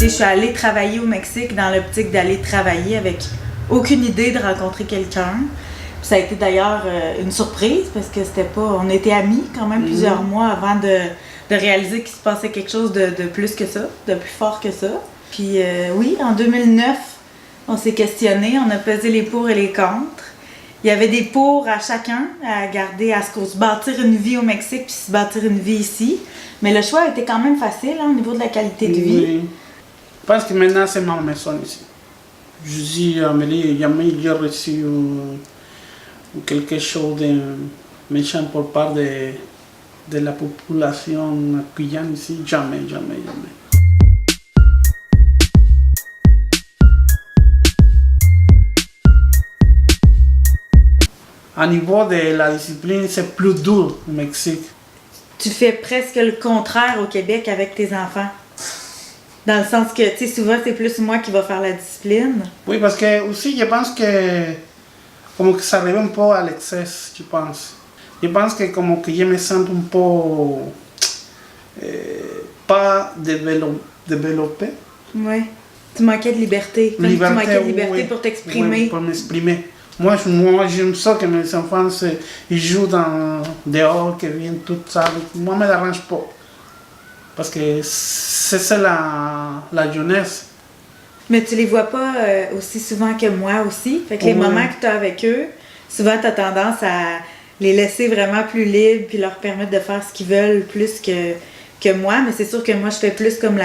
je suis allée travailler au Mexique dans l'optique d'aller travailler avec aucune idée de rencontrer quelqu'un. Puis ça a été d'ailleurs une surprise parce que c'était pas... On était amis quand même plusieurs mois avant de réaliser qu'il se passait quelque chose de plus que ça, de plus fort que ça. Puis oui, en 2009, on s'est questionné, on a pesé les pour et les contre. Il y avait des pour à chacun, à garder, à se bâtir une vie au Mexique puis se bâtir une vie ici. Mais le choix était quand même facile au niveau de la qualité de vie. Oui. Je pense que maintenant c'est ma maison ici. Je dis à Amélie, jamais j'ai reçu quelque chose de méchant pour part de la population accueillante ici. Jamais, jamais, jamais. À niveau de la discipline, c'est plus dur au Mexique. Tu fais presque le contraire au Québec avec tes enfants. Dans le sens que, tu sais, souvent, c'est plus moi qui va faire la discipline. Oui, parce que aussi, je pense que comme que ça arrive un peu à l'excès, je pense. Je pense que comme que je me sens un peu pas développé. Oui. Tu manquais de liberté. Tu manquais de liberté oui, pour t'exprimer. Oui, pour m'exprimer. Moi, j'aime ça que mes enfants ils jouent dehors, qu'ils viennent tout ça. Moi, ça ne me dérange pas. Parce que c'est ça la jeunesse. Mais tu les vois pas aussi souvent que moi aussi. Fait que les moments que tu as avec eux, souvent tu as tendance à les laisser vraiment plus libres puis leur permettre de faire ce qu'ils veulent plus que moi. Mais c'est sûr que moi, je fais plus comme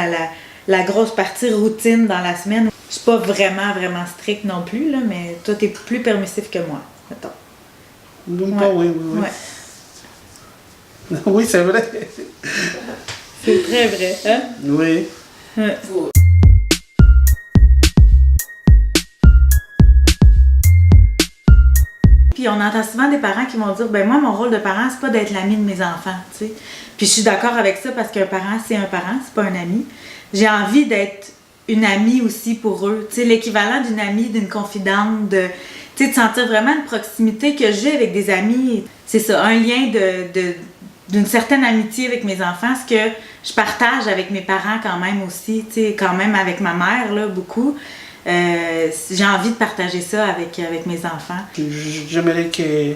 la grosse partie routine dans la semaine. Je suis pas vraiment stricte non plus, là, mais toi, tu es plus permissif que moi, mettons. Donc, oui. Ouais. Oui, c'est vrai. C'est très vrai, hein? Oui. Ouais. Puis on entend souvent des parents qui vont dire, ben moi, mon rôle de parent, c'est pas d'être l'ami de mes enfants, tu sais. Puis je suis d'accord avec ça parce qu'un parent, c'est pas un ami. J'ai envie d'être une amie aussi pour eux, tu sais, l'équivalent d'une amie, d'une confidente, de sentir vraiment une proximité que j'ai avec des amis. C'est ça, un lien d'une certaine amitié avec mes enfants, ce que je partage avec mes parents quand même aussi, tu sais, quand même avec ma mère, là, beaucoup. J'ai envie de partager ça avec mes enfants. J'aimerais que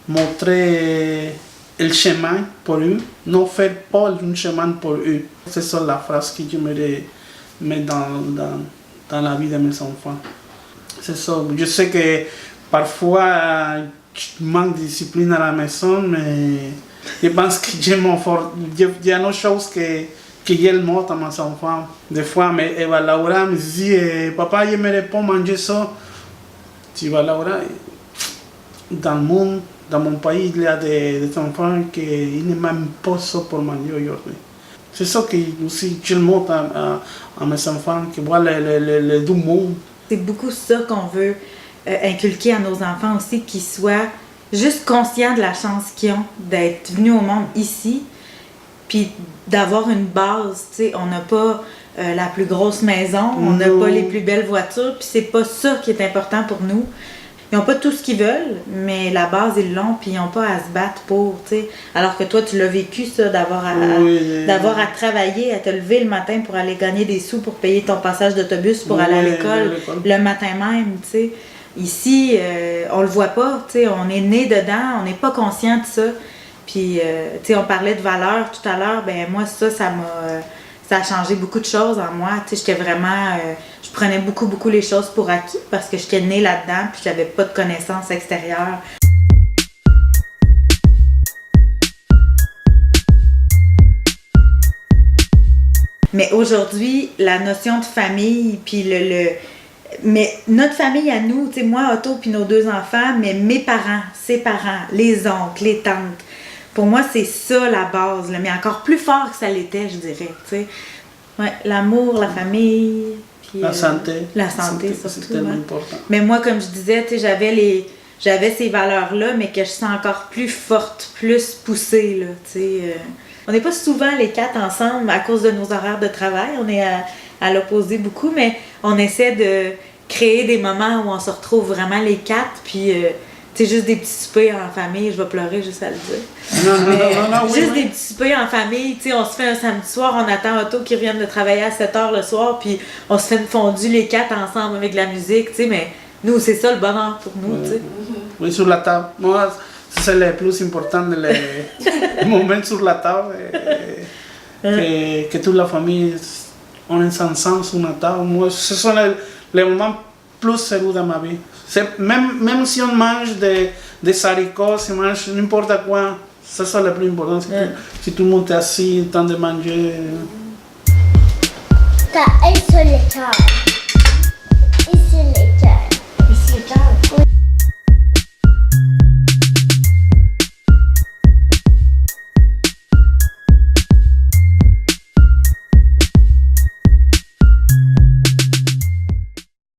montrer le chemin pour eux, non faire pas un chemin pour eux. C'est ça la phrase que j'aimerais mettre dans la vie de mes enfants. C'est ça. Je sais que parfois je manque de discipline à la maison, mais je pense que il y a une chose que je montre à mes enfants. Des fois, Eva Laura me dit, papa, j'aimerais pas manger ça. Tu vas Laura, dans le monde, dans mon pays, il y a des enfants qui ne m'aiment pas ça pour manger aujourd'hui. C'est ça que aussi je montre à mes enfants, qui voient le doux monde. C'est beaucoup ça qu'on veut inculquer à nos enfants aussi, qu'ils soient juste conscients de la chance qu'ils ont d'être venus au monde ici, puis d'avoir une base. Tu sais, on n'a pas la plus grosse maison, on n'a pas les plus belles voitures, puis c'est pas ça qui est important pour nous. Ils n'ont pas tout ce qu'ils veulent, mais la base, ils l'ont, puis ils n'ont pas à se battre pour, tu sais. Alors que toi, tu l'as vécu, ça, d'avoir à travailler, à te lever le matin pour aller gagner des sous pour payer ton passage d'autobus pour aller à l'école le matin même, tu sais. Ici, on le voit pas, tu sais, on est né dedans, on n'est pas conscient de ça. Puis, tu sais, on parlait de valeurs tout à l'heure, ben moi, ça a changé beaucoup de choses en moi. Tu sais, j'étais vraiment... je prenais beaucoup les choses pour acquis parce que j'étais née là-dedans puis j'avais pas de connaissances extérieures. Mais aujourd'hui, la notion de famille puis mais notre famille à nous, tu sais, moi, Otto puis nos 2 enfants, mais mes parents, ses parents, les oncles, les tantes, pour moi, c'est ça la base, là, mais encore plus fort que ça l'était, je dirais, tu sais. Ouais, l'amour, la famille, puis la santé. La santé, surtout. C'est tellement important. Mais moi, comme je disais, tu sais, j'avais ces valeurs-là, mais que je sens encore plus fortes, plus poussées, là, tu sais. On n'est pas souvent les 4 ensemble à cause de nos horaires de travail, on est à l'opposé beaucoup, mais on essaie de créer des moments où on se retrouve vraiment les 4, puis Tu sais, juste des petits soupers en famille, je vais pleurer juste à le dire. Non, non, Mais non, non, oui, juste oui. des petits soupers en famille, tu sais, on se fait un samedi soir, on attend Otto qui revienne de travailler à 7h le soir, puis on se fait une fondue les 4 ensemble avec de la musique, tu sais, mais nous, c'est ça le bonheur pour nous, tu sais. Oui, sur la table. Moi, c'est le plus important de les moments sur la table. Que toute la famille, on est ensemble sur la table. Moi, ce sont les moments plus heureux de ma vie. Même si on mange des haricots, si on mange n'importe quoi, c'est ça le plus important. Si tout le monde est assis, en train de manger. T'as un seul étage.